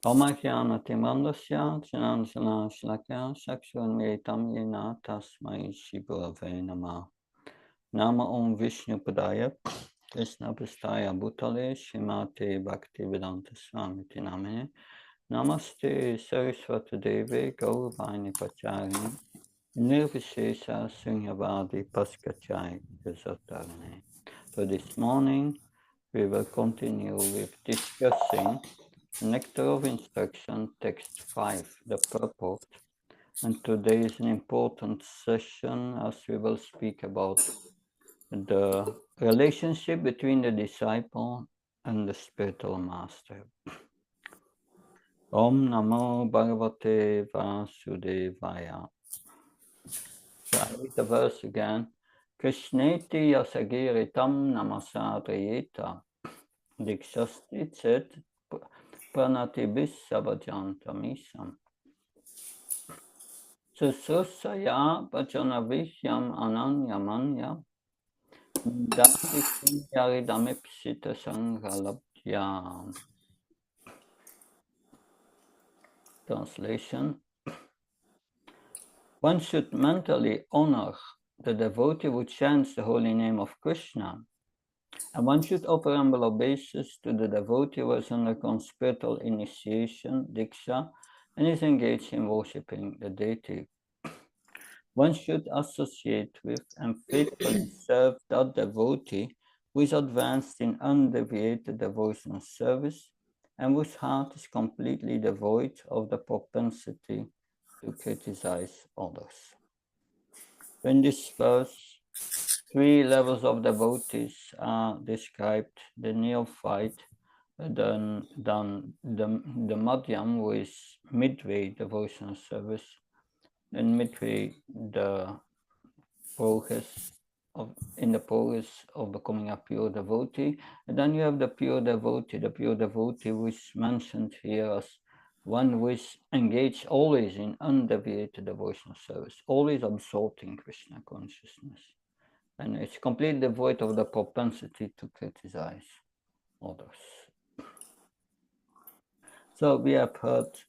Omagyanatimangasya Jananjana Shlakya Shakshurmritam Yena Tasmai Shibhurave Namah. Nama Om Vishnu Padaya Krishna Prastaya Bhutale Shrimate Bhaktivedanta Swami Namine Namaste Saraswati Devi Gauravani Pacharini Nirvishesha Sunyavadi Paskachai Gazatarane. So this morning we will continue with discussing Nectar of Instruction, Text 5, the purport. And today is an important session as we will speak about the relationship between the disciple and the spiritual master. Om Namo Bhagavate Vasudevaya. So I read the verse again. Krishneti yasagiritam namasadriyeta dikshasti chet pranatibis sabajantamisam. Susaya Bhajanavishyam Ananyamanya Dadisyaridamipsita Sanghalabhyam. Translation. One should mentally honor the devotee who chants the holy name of Krishna, and one should offer humble obeisance to the devotee who has undergone spiritual initiation, Diksha, and is engaged in worshipping the deity. One should associate with and faithfully serve that devotee who is advanced in undeviated devotional service and whose heart is completely devoid of the propensity to criticize others. In this verse, 3 levels of devotees are described: the neophyte, the madhyam, who is midway devotional service, and midway the progress in the progress of becoming a pure devotee. And then you have the pure devotee who is mentioned here as one who is engaged always in undeviated devotional service, always absorbed in Krishna consciousness. And it's completely devoid of the propensity to criticize others. So we have heard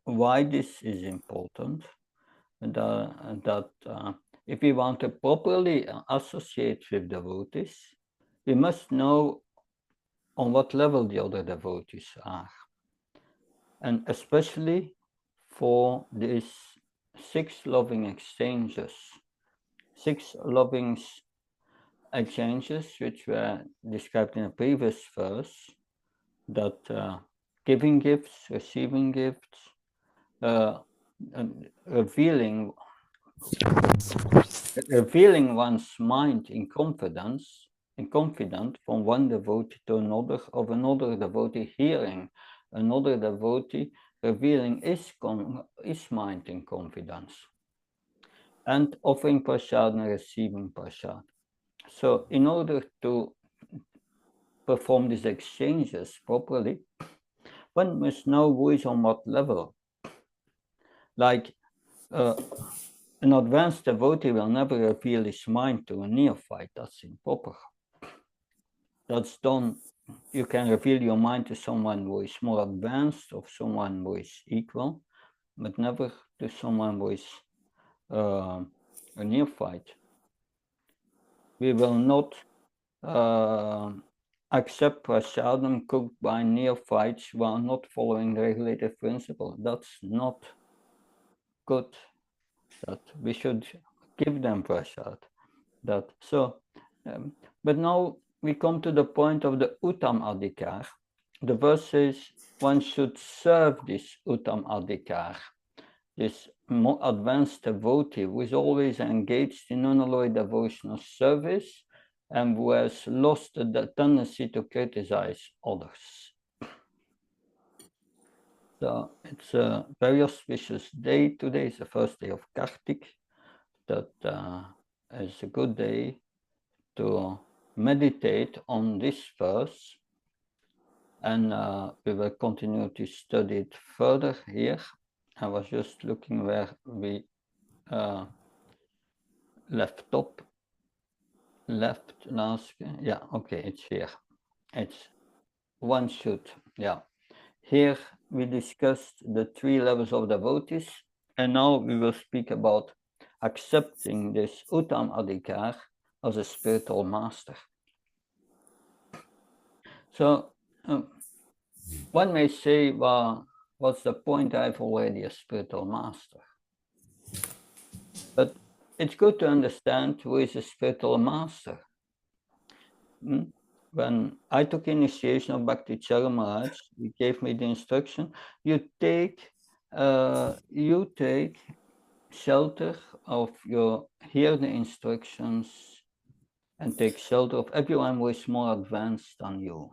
why this is important, and that if we want to properly associate with devotees, we must know on what level the other devotees are. And especially for these 6 loving exchanges, 6 loving exchanges which were described in a previous verse, that giving gifts, receiving gifts, revealing one's mind in confidence, from one devotee to another, of another devotee hearing another devotee revealing his mind in confidence, and offering prasad and receiving prasad. So in order to perform these exchanges properly, one must know who is on what level. Like an advanced devotee will never reveal his mind to a neophyte. That's improper. That's done. You can reveal your mind to someone who is more advanced or someone who is equal, but never to someone who is a neophyte. We will not accept prasadam cooked by neophytes who are not following the regulative principle. That's not good. That we should give them prasad. But now we come to the point of the Uttam Adhikar. The verse says one should serve this Uttam Adhikar, this more advanced devotee who is always engaged in unalloyed devotional service and who has lost the tendency to criticize others. So it's a very auspicious day. Today is the first day of Kartik. That is a good day to meditate on this verse, and we will continue to study it further here. I was just looking where we left last, yeah, okay, it's here. It's one should, yeah. Here we discussed the 3 levels of devotees, and now we will speak about accepting this Uttam Adhikar as a spiritual master. So one may say, well, what's the point? I've already a spiritual master. But it's good to understand who is a spiritual master. When I took initiation of Bhakti Chara Maharaj, he gave me the instruction, you take shelter of hear the instructions and take shelter of everyone who is more advanced than you.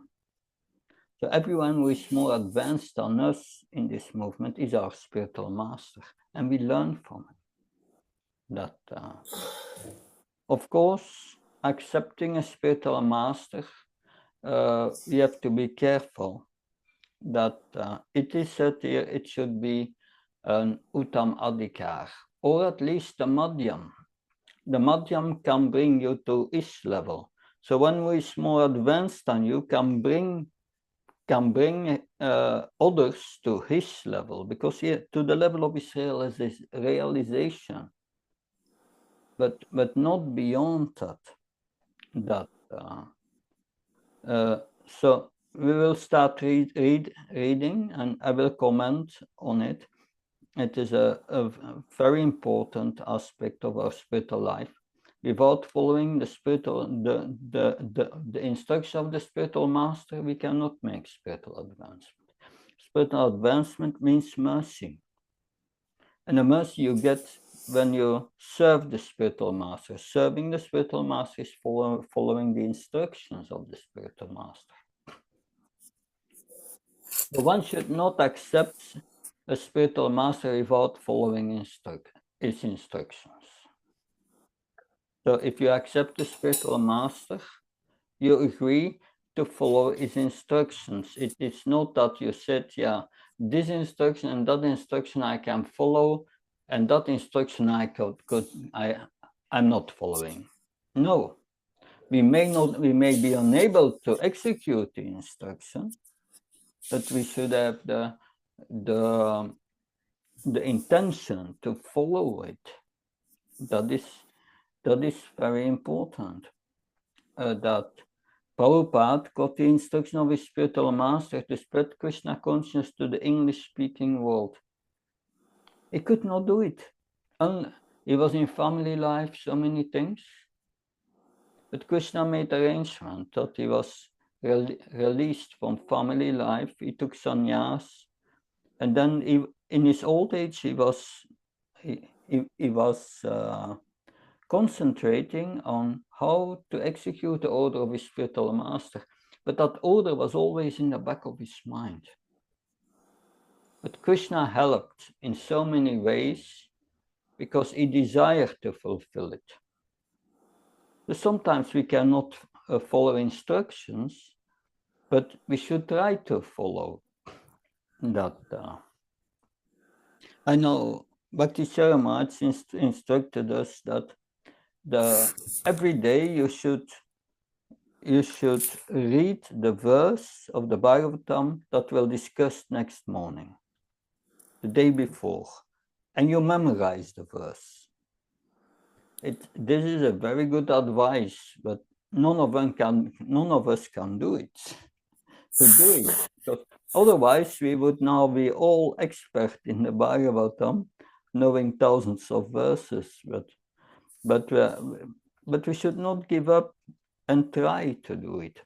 So everyone who is more advanced than us in this movement is our spiritual master, and we learn from it. That, of course, accepting a spiritual master, we have to be careful that it is said here it should be an Uttam Adhikar, or at least a Madhyam. The Madhyam can bring you to his level. So one who is more advanced than you can bring others to his level, because to the level of his realization, but not beyond that. So we will start reading, and I will comment on it. It is a very important aspect of our spiritual life. Without following the instruction of the spiritual master, we cannot make spiritual advancement. Spiritual advancement means mercy. And the mercy you get when you serve the spiritual master. Serving the spiritual master is following the instructions of the spiritual master. So one should not accept a spiritual master without following his instructions. So if you accept the spiritual master, you agree to follow his instructions. It's not that you said, yeah, this instruction and that instruction I can follow, and that instruction I'm not following. No, we may be unable to execute the instruction, but we should have the intention to follow it. That is very important. That Prabhupada got the instruction of his spiritual master to spread Krishna consciousness to the English-speaking world. He could not do it. And he was in family life, so many things. But Krishna made arrangement that he was released from family life. He took sannyas, and then in his old age he was concentrating on how to execute the order of his spiritual master. But that order was always in the back of his mind. But Krishna helped in so many ways because he desired to fulfill it. So sometimes we cannot follow instructions, but we should try to follow that. I know Bhakti Chara Maharaj instructed us that every day you should read the verse of the Bhagavatam that we'll discuss next morning, the day before, and you memorize the verse. This is a very good advice, but none of us can do it. Because otherwise we would now be all expert in the Bhagavatam, knowing thousands of verses, but we should not give up and try to do it.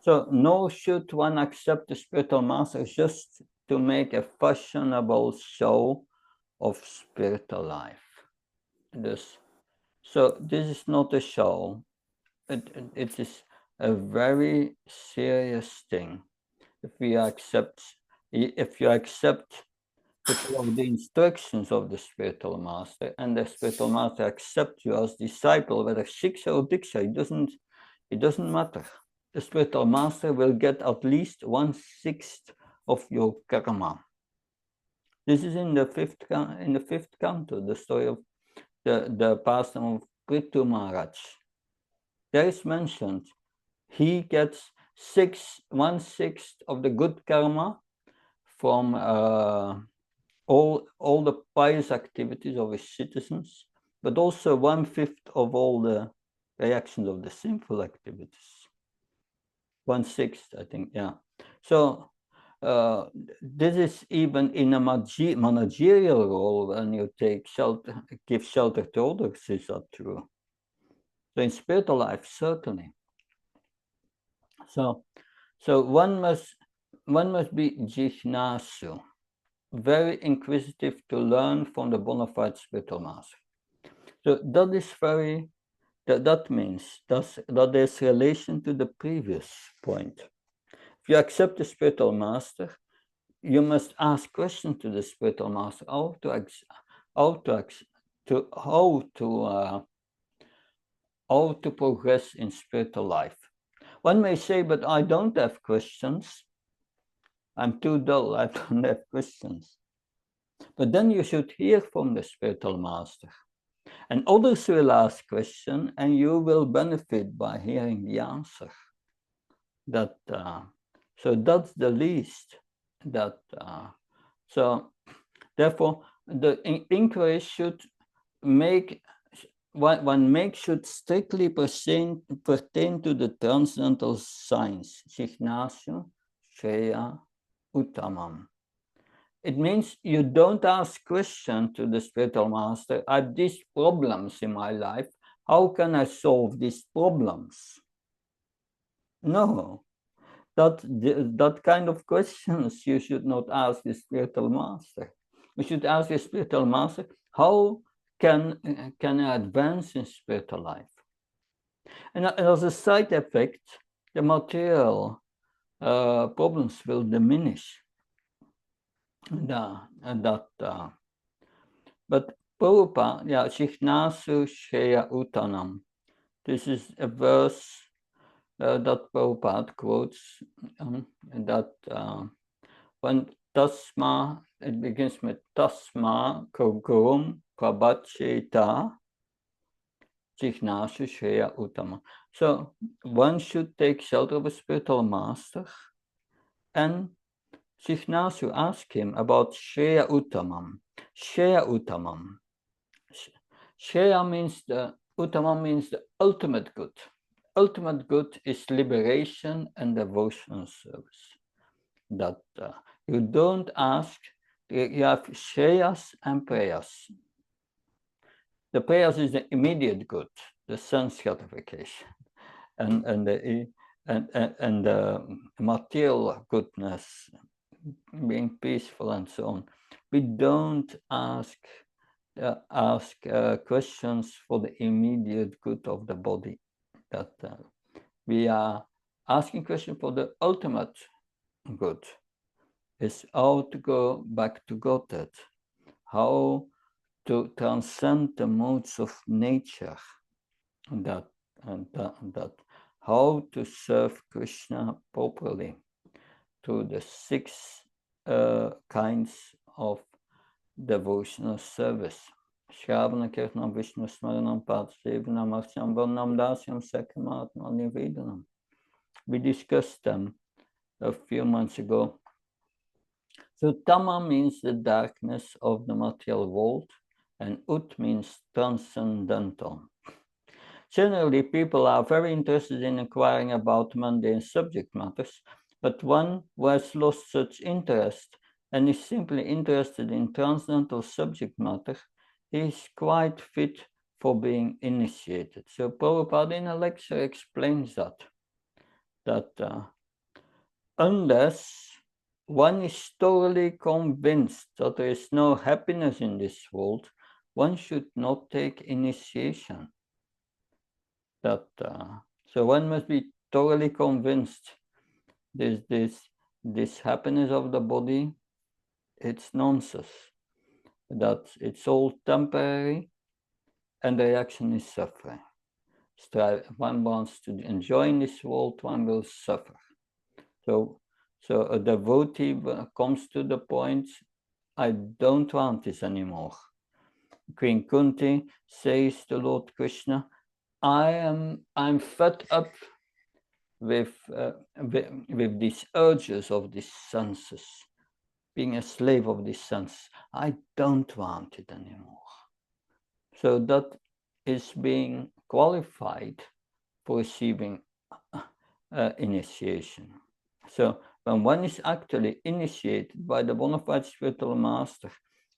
So nor should one accept the spiritual master just to make a fashionable show of spiritual life. So this is not a show. It is a very serious thing. If you accept to follow the instructions of the spiritual master, and the spiritual master accepts you as disciple, whether shiksha or diksha, it doesn't matter. The spiritual master will get at least 1/6 of your karma. This is in the fifth canto, the story of the pastime of Prithu Maharaj. There is mentioned he gets 1/6 of the good karma from all the pious activities of his citizens, but also 1/5 of all the reactions of the sinful activities. 1/6, I think, yeah. So this is even in a managerial role when you take shelter, give shelter to others, is that true? So in spiritual life, certainly. So one must be jignasu, very inquisitive to learn from the bona fide spiritual master. So that is very, that means that there's relation to the previous point. If you accept the spiritual master, you must ask questions to the spiritual master how to progress in spiritual life. One may say, but I don't have questions. I'm too dull, I don't have questions. But then you should hear from the spiritual master. And others will ask questions, and you will benefit by hearing the answer. So that's the least. So therefore, the inquiry should make should strictly pertain to the transcendental signs, Jignasya, Shreya, Uttamam. It means you don't ask questions to the spiritual master. I have these problems in my life. How can I solve these problems? No, that kind of questions you should not ask the spiritual master. You should ask the spiritual master, how can I advance in spiritual life? And as a side effect, the material problems will diminish. But Prabhupada, yeah, Jignasya Shreya Uttanam. This is a verse that Prabhupada quotes, when Tasma, it begins with Tasma Kogurum Prabhacheta Jignasya Shreya Uttama. So one should take shelter of a spiritual master and Jignasya ask him about Shreya Uttamam. Shreya Uttamam. Shreya means Uttamam means the ultimate good. Ultimate good is liberation and devotional service. That you don't ask, you have Shreyas and Prayas. The Prayas is the immediate good, the sense gratification, and the material goodness, being peaceful and so on. We don't ask questions for the immediate good of the body. That we are asking questions for the ultimate good. Is how to go back to Godhead, how to transcend the modes of nature, how to serve Krishna properly through the 6 kinds of devotional service. Shravana Kirtanam Vishnu Smaranam Padsevanam Archam Varnam Dasyam Sakamatma Nivedanam. We discussed them a few months ago. So Tama means the darkness of the material world, and Ut means transcendental. Generally, people are very interested in inquiring about mundane subject matters, but one who has lost such interest and is simply interested in transcendental subject matter is quite fit for being initiated. So Prabhupada in a lecture explains that unless one is thoroughly convinced that there is no happiness in this world, one should not take initiation. So one must be thoroughly convinced this happiness of the body, it's nonsense. That it's all temporary, and the reaction is suffering. One wants to enjoy in this world, one will suffer. So a devotee comes to the point, I don't want this anymore. Queen Kunti says to Lord Krishna, I'm fed up with these urges of these senses, being a slave of these senses. I don't want it anymore. So that is being qualified for receiving initiation. So when one is actually initiated by the bona fide spiritual master,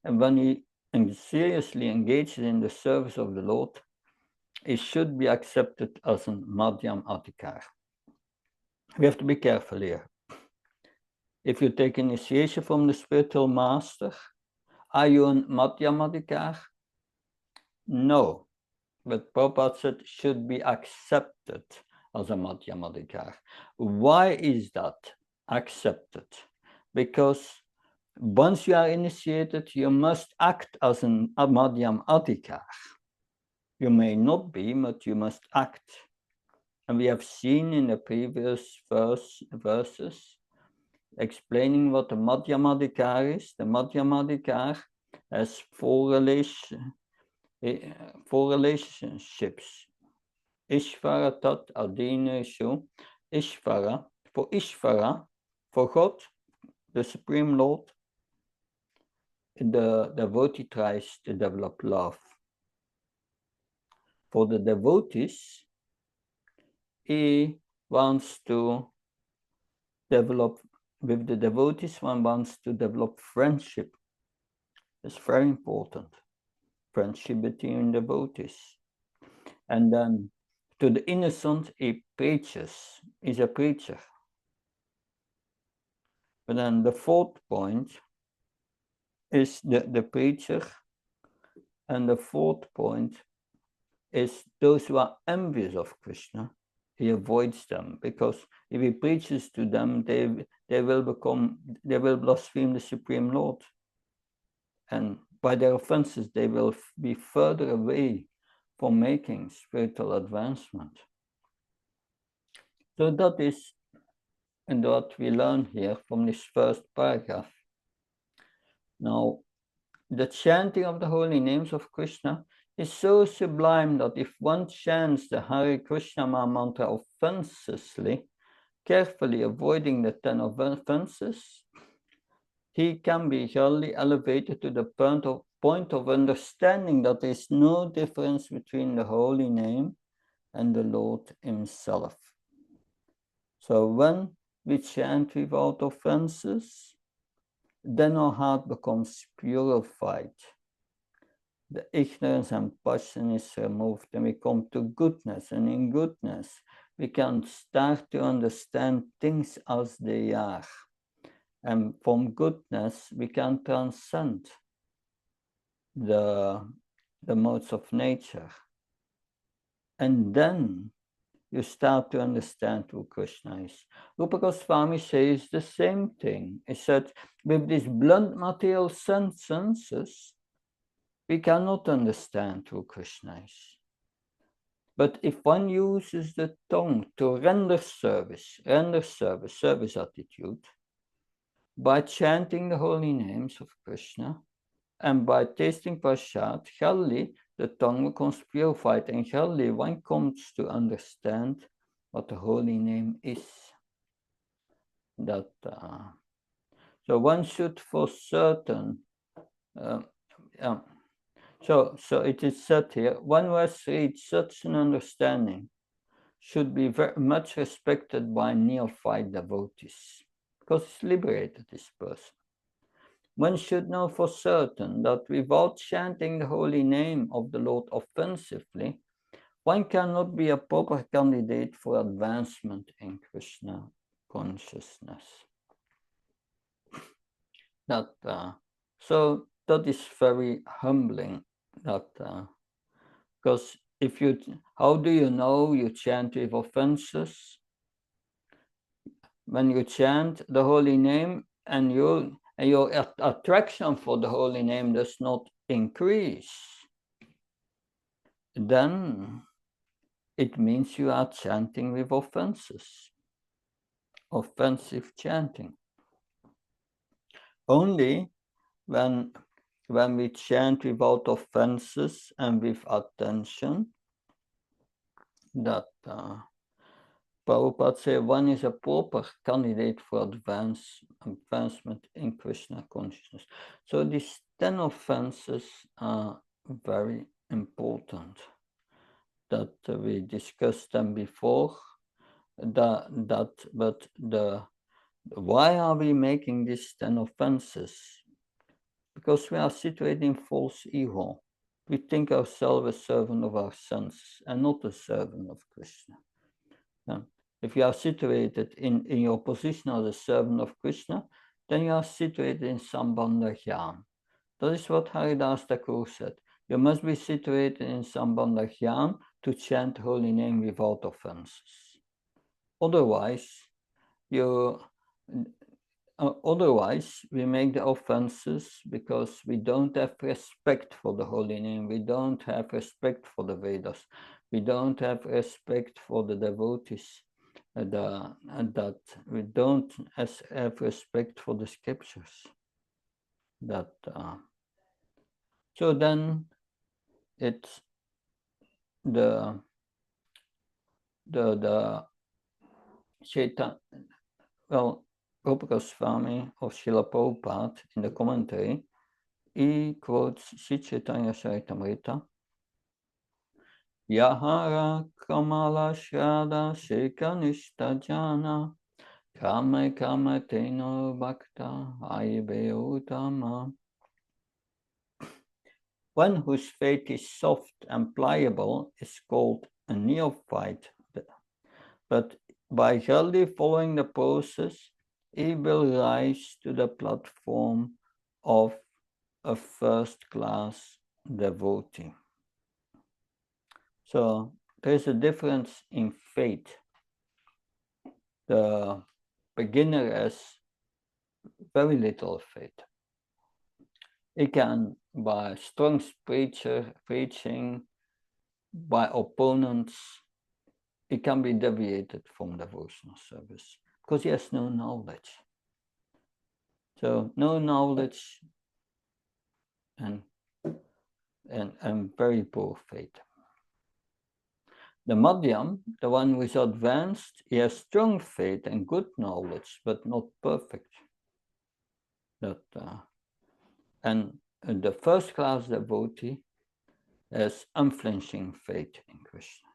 and when he seriously engages in the service of the Lord, it should be accepted as a Madhyam Adhikar. We have to be careful here. If you take initiation from the spiritual master, are you a Madhyam Adhikar? No. But Prabhupada said should be accepted as a Madhyam Adhikar. Why is that accepted? Because once you are initiated, you must act as a Madhyam Adhikar. You may not be, but you must act. And we have seen in the previous verses, explaining what the Madhyam Adhikar is. The Madhyam Adhikar has four relationships. Ishvara Tat Adineshu. Ishvara, for God, the Supreme Lord, the devotee tries to develop love. For the devotees, he wants to develop, with the devotees, one wants to develop friendship. It's very important. Friendship between devotees. And then to the innocent, he preaches. He's a preacher. But then the fourth point is the preacher. And the fourth point is those who are envious of Krishna. He avoids them, because if he preaches to them, they will blaspheme the Supreme Lord. And by their offenses, they will be further away from making spiritual advancement. So that is what we learn here from this first paragraph. Now, the chanting of the holy names of Krishna is so sublime that if one chants the Hare Krishna mantra offensively, carefully avoiding the 10 offenses, he can be really elevated to the point of understanding that there is no difference between the holy name and the Lord himself. So when we chant without offenses, then our heart becomes purified. The ignorance and passion is removed, and we come to goodness. And in goodness, we can start to understand things as they are. And from goodness, we can transcend the modes of nature. And then you start to understand who Krishna is. Rupa Goswami says the same thing. He said, with these blunt material senses, we cannot understand who Krishna is. But if one uses the tongue to render service attitude, by chanting the holy names of Krishna, and by tasting prasad, Ghalli, the tongue becomes purified, and Ghalli, one comes to understand what the holy name is. So one should for certain, so it is said here, one who has reached such an understanding should be very much respected by neophyte devotees, because it's liberated this person. One should know for certain that without chanting the holy name of the Lord offensively, one cannot be a proper candidate for advancement in Krishna consciousness. So that is very humbling. Because how do you know you chant with offenses? When you chant the holy name and your attraction for the holy name does not increase, then it means you are chanting with offenses, offensive chanting. Only when we chant without offenses and with attention, that Prabhupada said one is a proper candidate for advancement in Krishna consciousness. So these 10 offenses are very important. That we discussed them before. Why are we making these 10 offenses? Because we are situated in false ego. We think ourselves a servant of our senses and not a servant of Krishna. If you are situated in your position as a servant of Krishna, then you are situated in Sambandha Jnana. That is what Haridas Thakur said. You must be situated in Sambandha Jnana to chant holy name without offenses. Otherwise, we make the offenses because we don't have respect for the holy name. We don't have respect for the Vedas. We don't have respect for the devotees. That we don't have respect for the scriptures. So then it's the Shaitan. Well, Rupa Goswami or Srila Prabhupada in the commentary, he quotes Sri Chaitanya Charitamrita. Yahara Kamala Shraddha Shekanishta Jana Kame Kame Teno Bhakta Aibe Uttama. One whose faith is soft and pliable is called a neophyte, but by healthy following the process, he will rise to the platform of a first-class devotee. So there's a difference in faith. The beginner has very little faith. He can, by strong preaching, by opponents, he can be deviated from devotional service because he has no knowledge. So no knowledge and very poor faith. The Madhyam, the one who is advanced, he has strong faith and good knowledge, but not perfect. And the first class devotee has unflinching faith in Krishna.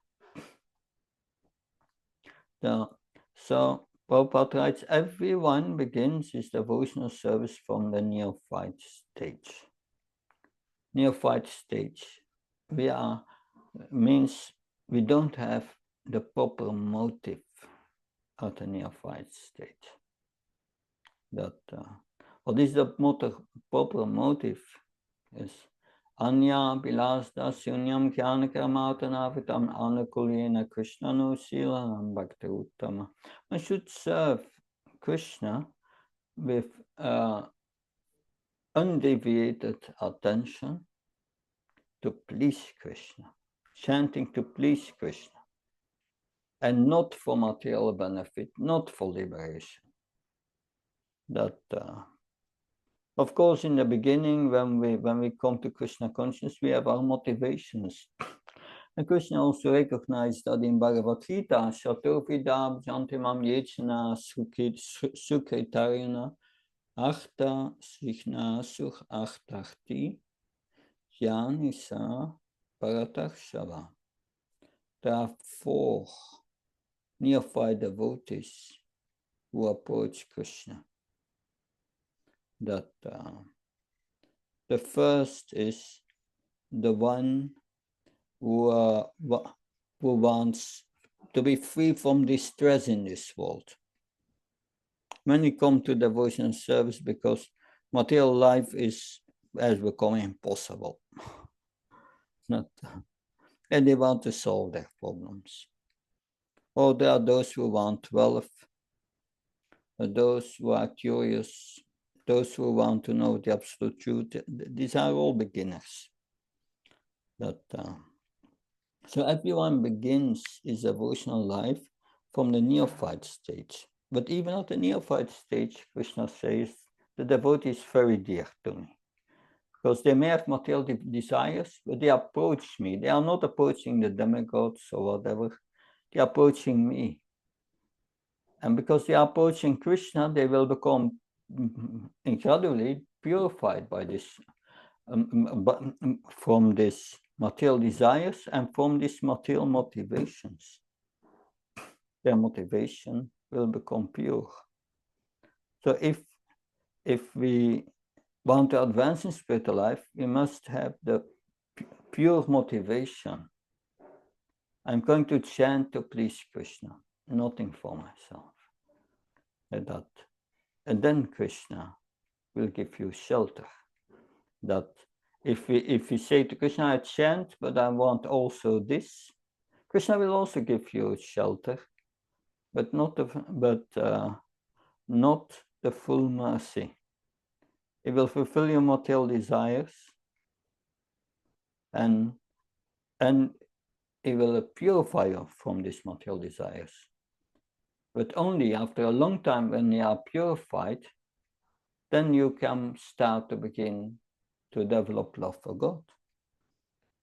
So Prabhupada writes, everyone begins his devotional service from the neophyte stage. Neophyte stage means we don't have the proper motive at the neophyte stage. What is the proper motive? Is Anya Bilasda Sunyam Kyanakamatanavatam Anukulyena Krishna no Silanam Bhakti Uttama. One should serve Krishna with undeviated attention to please Krishna, chanting to please Krishna, and not for material benefit, not for liberation. Of course, in the beginning, when we come to Krishna consciousness, we have our motivations. And Krishna also recognized that in Bhagavad Gita, Shatovidam Jantimam Yechana Sukritarina Achta Svichna Sukh Achtarti Janisa Paratakshava. There are 4 neophyte devotees who approach Krishna. The first is the one who wants to be free from distress in this world. Many come to devotional service because material life has become impossible. And they want to solve their problems. Or there are those who want wealth, those who are curious, those who want to know the absolute truth. These are all beginners. So everyone begins his devotional life from the neophyte stage. But even at the neophyte stage, Krishna says, the devotee is very dear to me. Because they may have material desires, but they approach me. They are not approaching the demigods or whatever. They are approaching me. And because they are approaching Krishna, they will become incredibly purified by this, from these material desires and from these material motivations. Their motivation will become pure. So if we want to advance in spiritual life, we must have the pure motivation. I'm going to chant to please Krishna, nothing for myself. And then Krishna will give you shelter. That if we say to Krishna, I chant, but I want also this, Krishna will also give you shelter, but not the full mercy. It will fulfill your material desires, and it will purify you from these material desires. But only after a long time, when you are purified, then you can start to begin to develop love for God.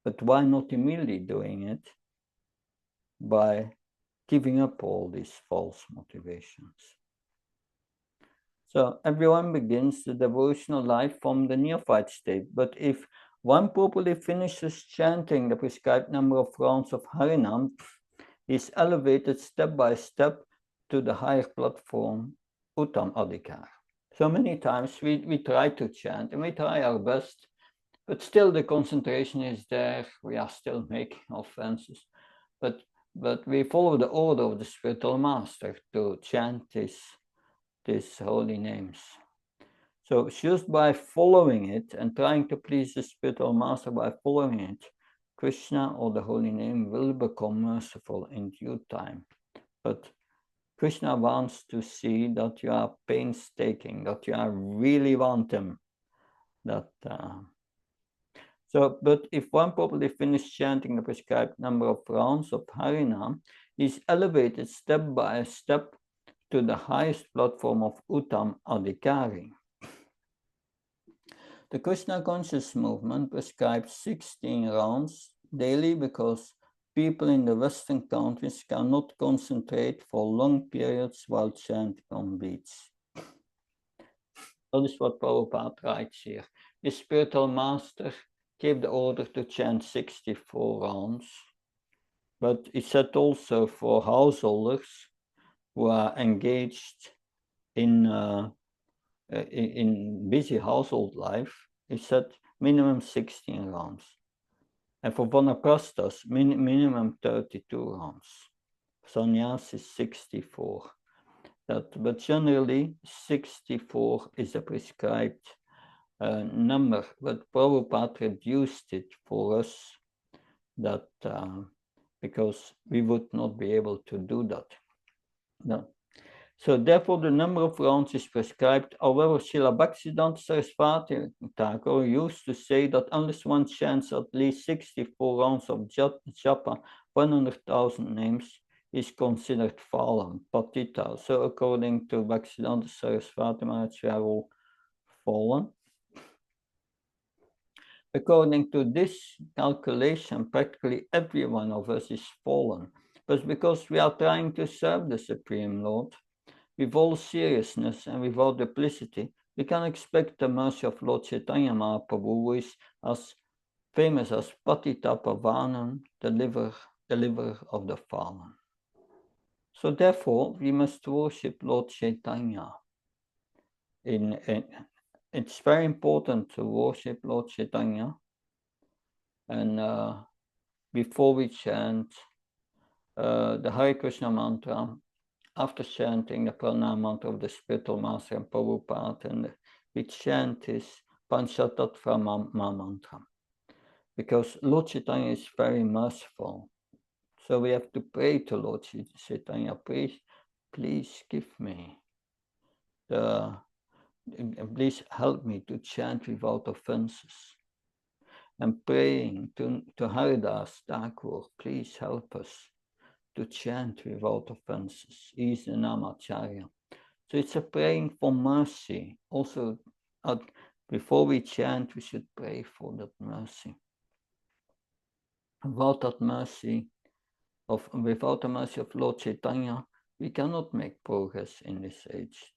But why not immediately doing it by giving up all these false motivations? So everyone begins the devotional life from the neophyte state, but if one properly finishes chanting the prescribed number of rounds of Harinam, he is elevated step by step to the higher platform, Uttam Adhikar. So many times we try to chant and we try our best, but still the concentration is there. We are still making offenses, but we follow the order of the spiritual master to chant these holy names. So just by following it and trying to please the spiritual master by following it, Krishna or the holy name will become merciful in due time. But Krishna wants to see that you are painstaking, that you are really want him. But if one properly finishes chanting the prescribed number of rounds of Harinam, he is elevated step by step to the highest platform of Uttam Adhikari. The Krishna conscious movement prescribes 16 rounds daily because people in the Western countries cannot concentrate for long periods while chanting on beats. That is what Prabhupada writes here. The spiritual master gave the order to chant 64 rounds, but he said also for householders who are engaged in busy household life, he said minimum 16 rounds. And for vanaprasthas, minimum 32 rounds. Sannyas is 64. But generally, 64 is a prescribed number, but Prabhupada reduced it for us because we would not be able to do that. No. So therefore, the number of rounds is prescribed. However, Srila Bhaktisiddhanta Saraswati Thakur used to say that unless one chants at least 64 rounds of japa, 100,000 names, is considered fallen, patita. So according to Bhaktisiddhanta Saraswati Maharaj, we are all fallen. According to this calculation, practically every one of us is fallen. But because we are trying to serve the Supreme Lord, with all seriousness and without duplicity, we can expect the mercy of Lord Chaitanya Mahaprabhu, who is as famous as Patita Pavanam, deliverer of the fallen. So therefore, we must worship Lord Chaitanya. It's very important to worship Lord Chaitanya. And before we chant the Hare Krishna mantra, after chanting the pranam mantra of the spiritual master and Prabhupada, and we chant this Panchatattva mantra, because Lord Chaitanya is very merciful. So we have to pray to Lord Chaitanya, please give me please help me to chant without offenses. And praying to Haridas Thakur, please help us to chant without offenses. He is the Namacharya. So it's a praying for mercy. Also, before we chant, we should pray for that mercy. Without the mercy of Lord Chaitanya, we cannot make progress in this age.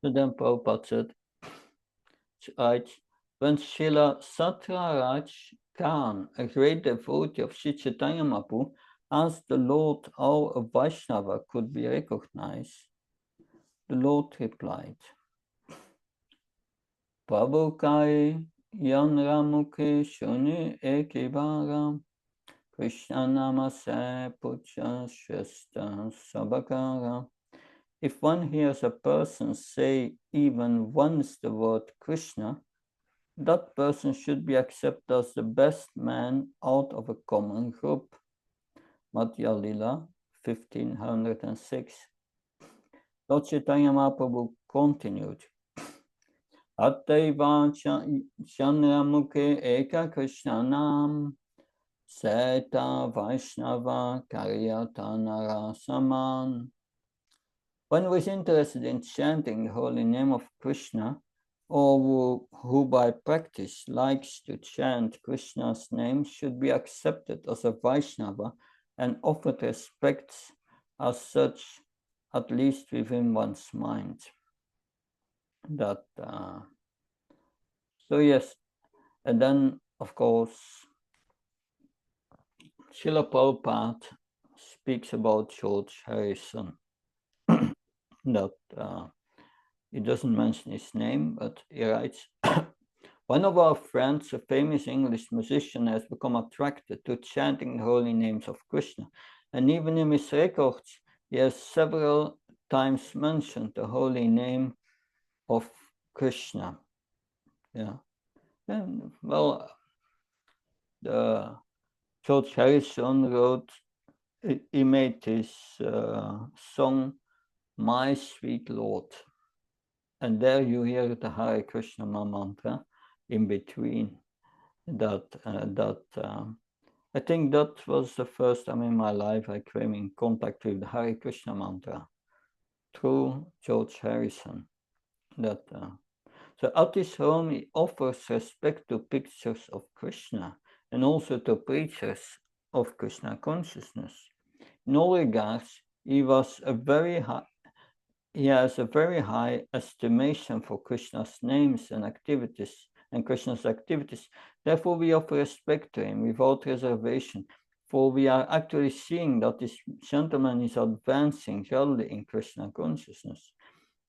So then Prabhupada said, when Srila Satyaraj Khan, a great devotee of Sri Chaitanya Mahaprabhu, asked the Lord how a Vaishnava could be recognized, the Lord replied, Prabhu Kai Yan Ramuke Shuni Ekibaram Krishna Namase Puja Shesta Sabakara. If one hears a person say even once the word Krishna, that person should be accepted as the best man out of a common group. Madhya Lila 1506. Lord Chaitanya Mahaprabhu continued. Attaiva Chanramukhe Eka Krishnanam Seta Vaishnava Karyatanara Saman. One who is interested in chanting the holy name of Krishna, or who by practice likes to chant Krishna's name, should be accepted as a Vaishnava and offered respect as such, at least within one's mind. So yes, and then of course, Srila Prabhupada speaks about George Harrison. That he doesn't mention his name, but he writes, one of our friends, a famous English musician, has become attracted to chanting the holy names of Krishna. And even in his records, he has several times mentioned the holy name of Krishna. Yeah. And, well, the George Harrison wrote, he made his song, My Sweet Lord. And there you hear the Hare Krishna mantra in between. I think that was the first time in my life I came in contact with the Hare Krishna mantra through George Harrison. So at his home, he offers respect to pictures of Krishna and also to preachers of Krishna consciousness. In all regards, he has a very high estimation for Krishna's names and activities and Krishna's activities. Therefore, we offer respect to him without reservation, for we are actually seeing that this gentleman is advancing gradually in Krishna consciousness.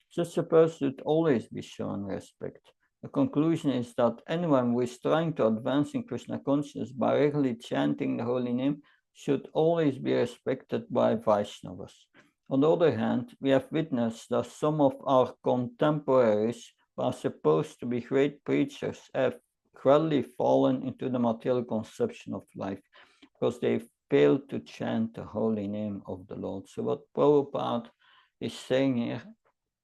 Such a person should always be shown respect. The conclusion is that anyone who is trying to advance in Krishna consciousness by regularly chanting the holy name should always be respected by Vaishnavas. On the other hand, we have witnessed that some of our contemporaries who are supposed to be great preachers have gradually fallen into the material conception of life because they failed to chant the holy name of the Lord. So what Prabhupada is saying here,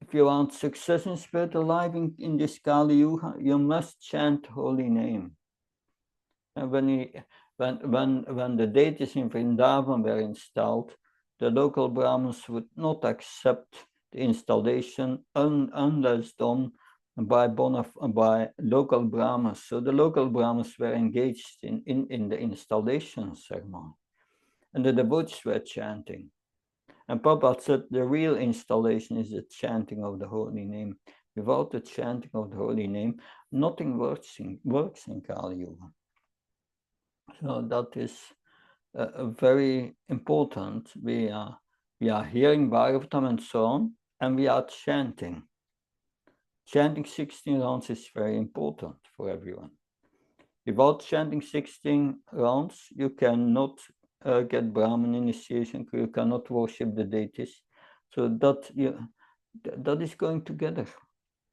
if you want success in spiritual life in this Kali Yuga, you must chant holy name. And when the deities in Vrindavan were installed, the local Brahmins would not accept the installation unless done by local Brahmins. So the local Brahmins were engaged in the installation ceremony. And the devotees were chanting. And Prabhupada said the real installation is the chanting of the holy name. Without the chanting of the holy name, nothing works in Kali Yuga. So that is very important. We are hearing Bhagavatam and so on, and we are chanting. Chanting 16 rounds is very important for everyone. Without chanting 16 rounds, you cannot get Brahman initiation, you cannot worship the deities. So that is going together.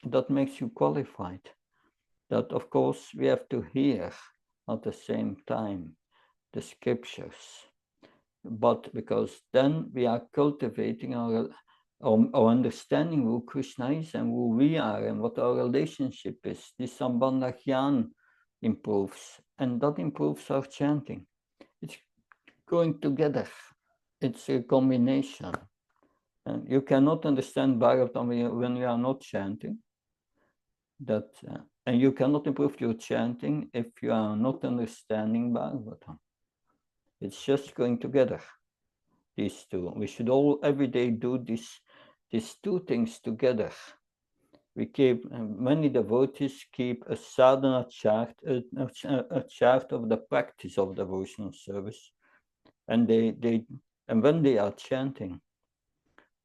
That makes you qualified. That, of course, we have to hear at the same time the scriptures. But because then we are cultivating our understanding who Krishna is and who we are and what our relationship is. This Sambandha Gyan improves, and that improves our chanting. It's going together. It's a combination. And you cannot understand Bhagavatam when you are not chanting. And you cannot improve your chanting if you are not understanding Bhagavatam. It's just going together. these two. We should all every day do these two things together. We keep many devotees keep a sadhana chart, a chart of the practice of devotional service, and when they are chanting.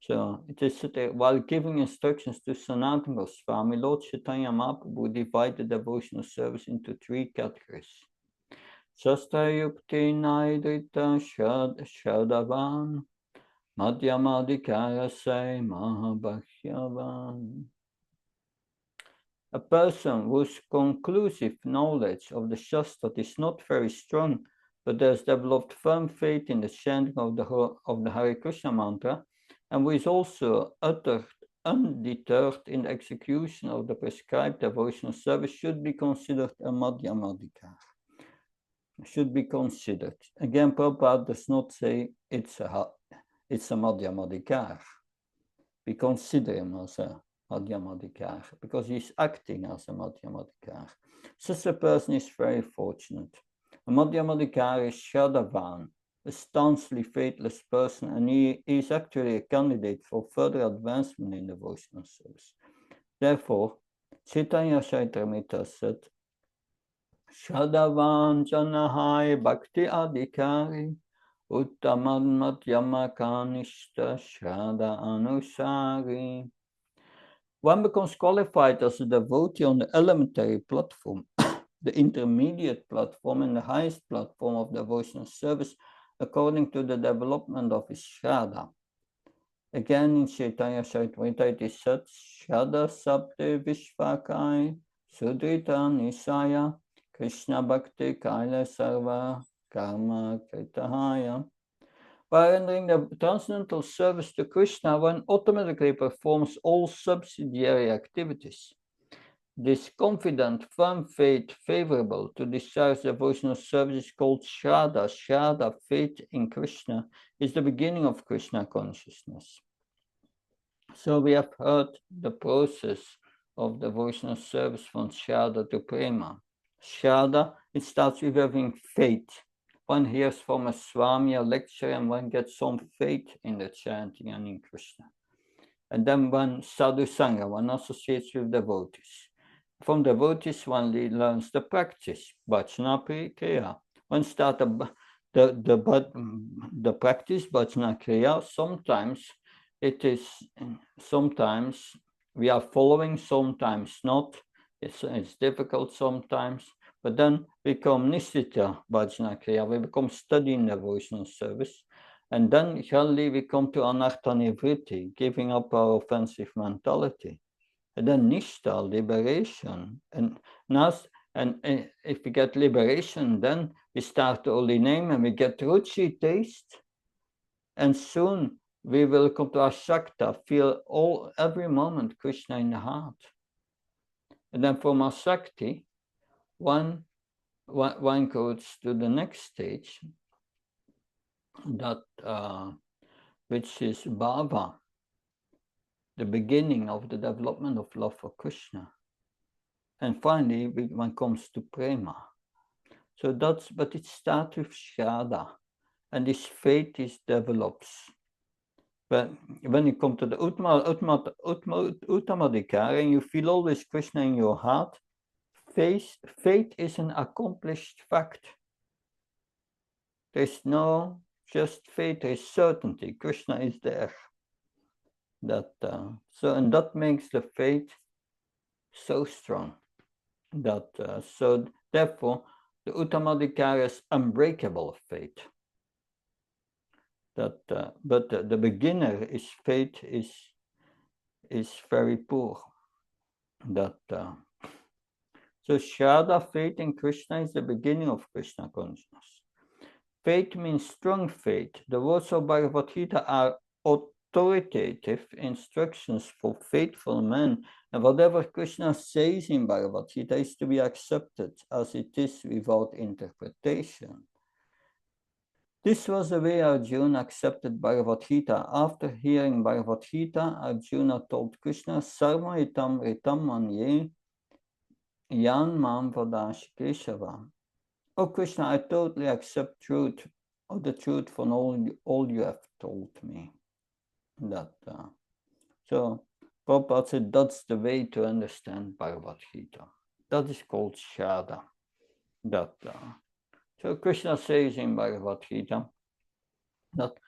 So it is while giving instructions to Sanatana Goswami, Lord Chaitanya Mahaprabhu divided devotional service into three categories. Shastra-yukti naidrita shadavan, madhyamadhikarasai mahabhashyavan. A person whose conclusive knowledge of the Shastra is not very strong, but has developed firm faith in the chanting of the Hare Krishna mantra, and who is also undeterred in the execution of the prescribed devotional service, should be considered a Madhyamadhikar. Should be considered. Again, Prabhupada does not say it's a Madhyamadhikar. We consider him as a Madhyamadhikar because he's acting as a Madhyamadhikar. Such a person is very fortunate. A Madhyamadhikar is Shadavan, a staunchly faithless person, and he is actually a candidate for further advancement in devotional service. Therefore, Chaitanya Charitamrita said, Shadavan Janahai Bhakti Adhikari Uttaman Madhyama Kanishta Shraddha Anusari. One becomes qualified as a devotee on the elementary platform, the intermediate platform, and the highest platform of devotional service according to the development of his Shraddha. Again, in Chaitanya Charitamrita it is said, Shraddha Sabde Vishvakai Sudrita Nisaya Krishna Bhakti Kaila Sarva Karma Kritahaya. By rendering the transcendental service to Krishna, one automatically performs all subsidiary activities. This confident, firm faith favorable to discharge devotional service is called Shraddha. Shraddha, faith in Krishna, is the beginning of Krishna consciousness. So we have heard the process of devotional service from Shraddha to Prema. Shraddha, it starts with having faith. One hears from a Swami, a lecture, and one gets some faith in the chanting and in Krishna. And then one sadhu sangha, one associates with devotees. From devotees, one learns the practice, bhajana kriya. One starts the practice, bhajana kriya. Sometimes we are following, sometimes not. It's difficult sometimes. But then we become Nishtita Bhajana Kriya, we become studying devotional service. And then gradually we come to Anartha Nivritti, giving up our offensive mentality. And then Nishtha, liberation. And if we get liberation, then we start the holy name and we get Ruchi, taste. And soon we will come to Ashakta, feel every moment Krishna in the heart. And then from Asakti, one goes to the next stage, which is Bhava, the beginning of the development of love for Krishna. And finally, one comes to Prema. But it starts with Shraddha, and this faith develops. But when you come to the Uttamadhikara, and you feel always Krishna in your heart, faith is an accomplished fact. There's no just faith, there's certainty. Krishna is there. And that makes the faith so strong. So therefore, the Uttamadhikara is unbreakable faith. But the beginner faith is very poor. So Shraddha, faith in Krishna, is the beginning of Krishna consciousness. Faith means strong faith. The words of Bhagavad Gita are authoritative instructions for faithful men, and whatever Krishna says in Bhagavad Gita is to be accepted as it is without interpretation. This was the way Arjuna accepted Bhagavad Gita. After hearing Bhagavad Gita, Arjuna told Krishna, Sarva itam ritam manye yan mam vadashi Keshava. Oh Krishna, I totally accept truth of the truth from all you have told me. That so Prabhupada said that's the way to understand Bhagavad Gita. That is called Shraddha. That so Krishna says in Bhagavad Gita that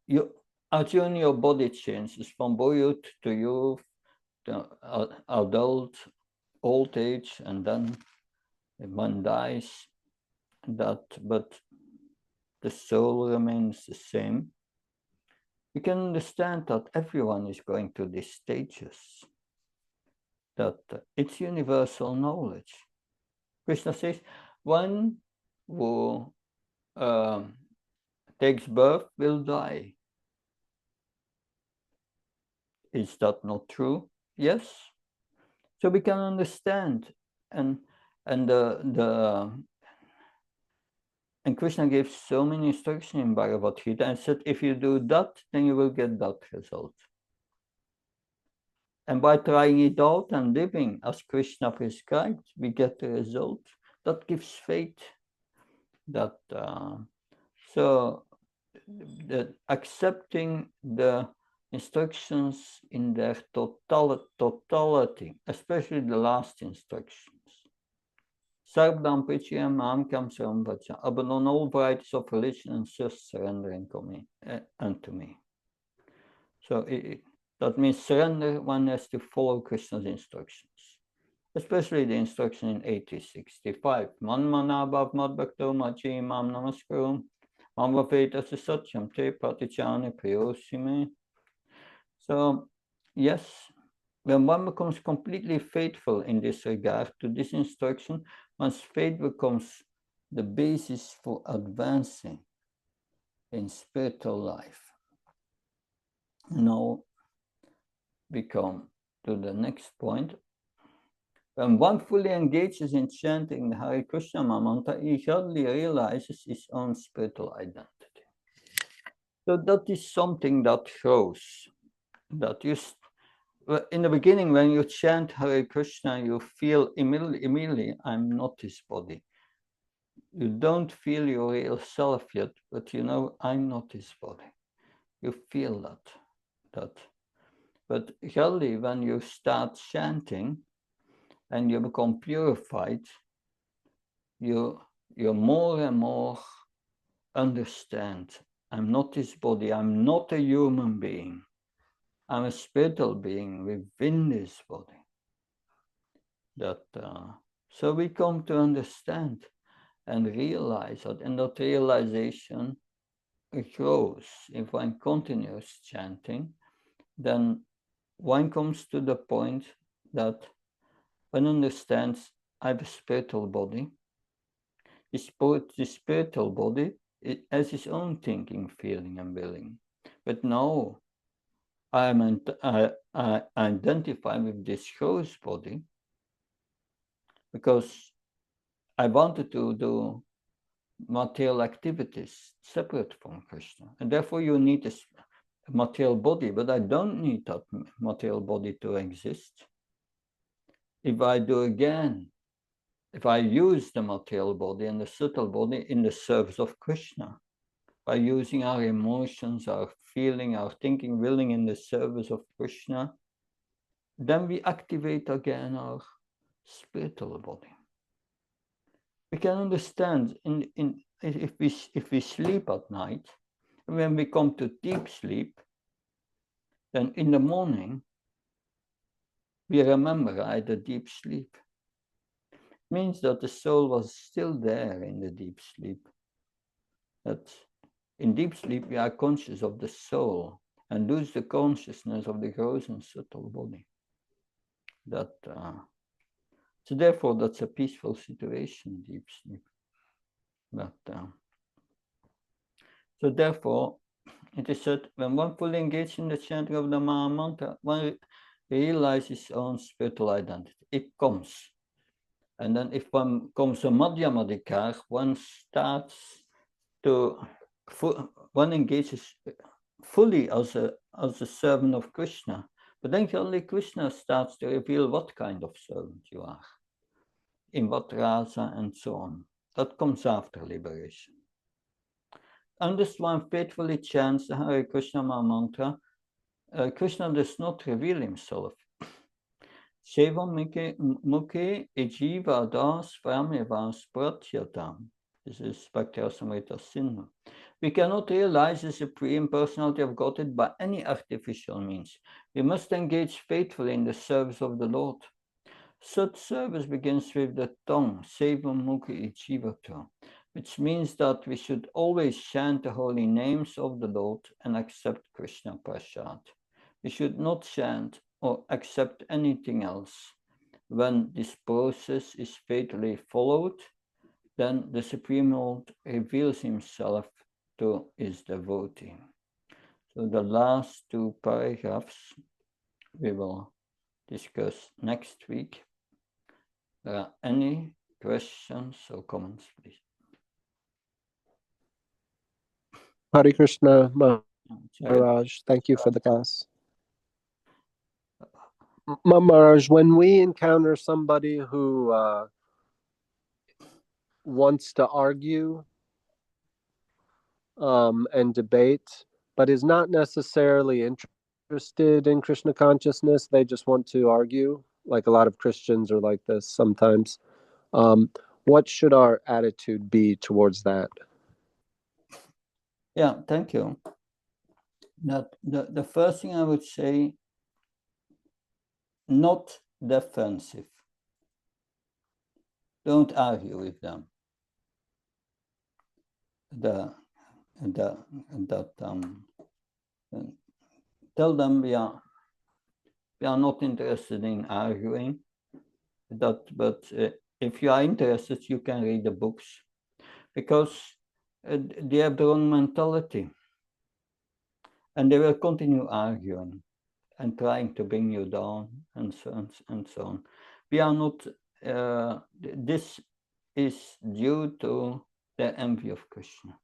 you Arjuna, your body changes from boyhood to youth, to adult, old age, and then one dies. But the soul remains the same. We can understand that everyone is going through these stages. That it's universal knowledge. Krishna says, one who takes birth will die. Is that not true? Yes. So we can understand, and Krishna gave so many instructions in Bhagavad Gita and said, if you do that, then you will get that result. And by trying it out and living as Krishna prescribed, we get the result. That gives faith. That so that accepting the instructions in their totality, especially the last instructions. Sarvdam Pichiyam Amkam Saramvacha, abandon all varieties of religion and just surrendering unto me. So that means surrender, one has to follow Krishna's instructions, especially the instruction in 8065. Man manabhav madbhakto machi mam namaskaram, mam vaveta satyam te pratichani priyosime. So, yes, when one becomes completely faithful in this regard to this instruction, one's faith becomes the basis for advancing in spiritual life. Now we come to the next point. When one fully engages in chanting the Hare Krishna mantra, he suddenly realizes his own spiritual identity. So that is something that grows. That you, in the beginning, when you chant Hare Krishna, you feel immediately, I'm not this body. You don't feel your real self yet, but you know, I'm not this body. You feel that. But gradually, when you start chanting and you become purified, you more and more understand, I'm not this body, I'm not a human being. I'm a spiritual being within this body. So we come to understand and realize that, and that realization grows. If one continues chanting, then one comes to the point that one understands I have a spiritual body. This spiritual body, it has its own thinking, feeling, and willing. But now I identify with this gross body because I wanted to do material activities separate from Krishna. And therefore you need a material body, but I don't need that material body to exist. If I use the material body and the subtle body in the service of Krishna, by using our emotions, our feeling, our thinking, willing in the service of Krishna, then we activate again our spiritual body. We can understand if we sleep at night, when we come to deep sleep, then in the morning we remember I had a deep sleep. It means that the soul was still there in the deep sleep. That in deep sleep we are conscious of the soul and lose the consciousness of the gross and subtle body. So therefore that's a peaceful situation, deep sleep. So therefore, it is said, when one fully engaged in the chanting of the Maha Mantra, one realizes his own spiritual identity. It comes. And then if one comes a Madhyamadikar, one engages fully as a servant of Krishna. But then only Krishna starts to reveal what kind of servant you are, in what rasa and so on. That comes after liberation. unless one faithfully chants the Hare Krishna mantra, Krishna does not reveal himself. Sevam mukhe ejiva das vramevas pratyatam. This is Bhakti-rasamrita Sindhu. We cannot realize the Supreme Personality of Godhead by any artificial means. We must engage faithfully in the service of the Lord. Such service begins with the tongue, Sevam mukhe ejivato, which means that we should always chant the holy names of the Lord and accept Krishna Prasad. We should not chant or accept anything else. When this process is faithfully followed, then the Supreme Lord reveals himself to his devotee. So the last two paragraphs we will discuss next week. There are any questions or comments, please? Hare Krishna Maharaj, thank you for the class. Maharaj, when we encounter somebody who wants to argue and debate, but is not necessarily interested in Krishna consciousness, they just want to argue, like a lot of Christians are like this sometimes. What should our attitude be towards that? Yeah, thank you. The first thing I would say, not defensive. Don't argue with them. Tell them we are not interested in arguing. But if you are interested, you can read the books, because they have the wrong mentality, and they will continue arguing and trying to bring you down, and so on and so on. We are not. This is due to the envy of Krishna.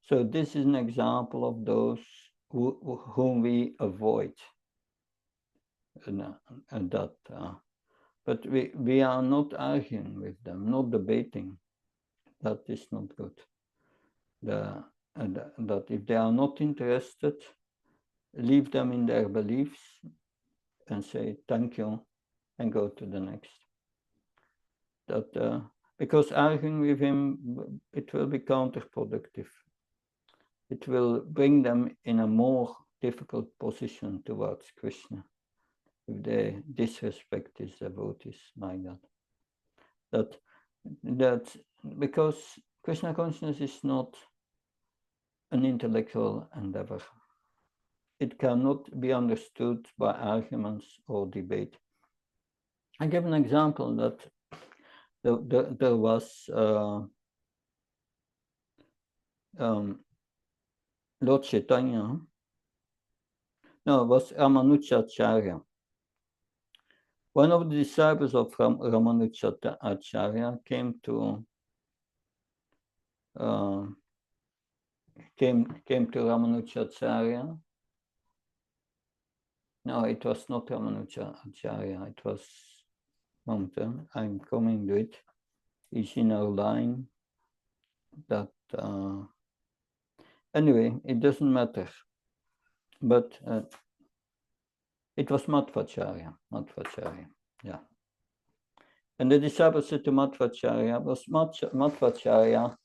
So this is an example of those whom we avoid. But we are not arguing with them, not debating. That is not good. That if they are not interested, leave them in their beliefs and say thank you and go to the next. Because arguing with him, it will be counterproductive. It will bring them in a more difficult position towards Krishna if they disrespect his devotees like that. That because Krishna consciousness is not an intellectual endeavor. It cannot be understood by arguments or debate. I give an example that there was Lord Chaitanya. No, it was Ramanujacharya. One of the disciples of Ramanujacharya came to Ramanujacharya. No, it was not Ramanujacharya. It was Mountain. I'm coming to it. It's in our line. That anyway, it doesn't matter. But it was Madhvacharya. Yeah. And the disciple said to Madhvacharya,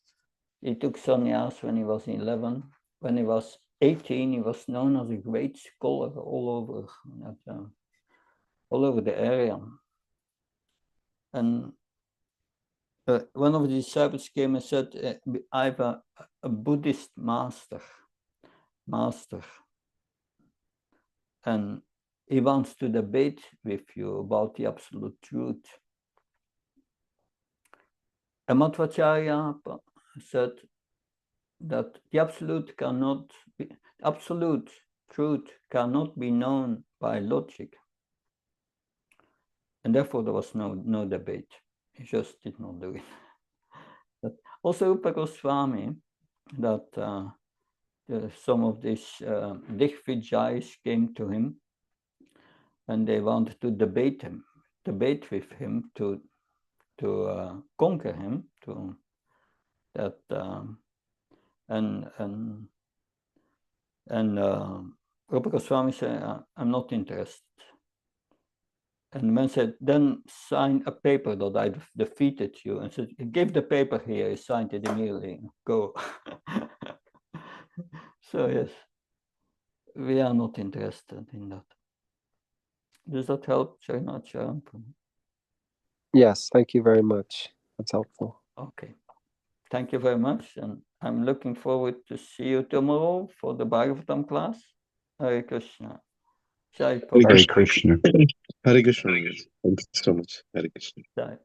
he took sannyas when he was 11. When he was 18, he was known as a great scholar all over the area. And one of the disciples came and said, I have a Buddhist master, and he wants to debate with you about the absolute truth. And Madhvacharya said that the absolute truth cannot be known by logic. And therefore there was no debate. He just did not do it. But also Rupa Goswami, that some of these Digvijayas came to him and they wanted to debate with him to conquer him, And Rupa Goswami said, I'm not interested. And the man said, then sign a paper that I defeated you. And said, give the paper here. He signed it immediately. Go. So yes, we are not interested in that. Does that help, Charan? Yes, thank you very much. That's helpful. Okay. Thank you very much. And I'm looking forward to see you tomorrow for the Bhagavatam class. Hare Krishna. Jai Hare Prabhupada. Krishna. Hare Krishna. Thank you so much. Hare Krishna. Jai.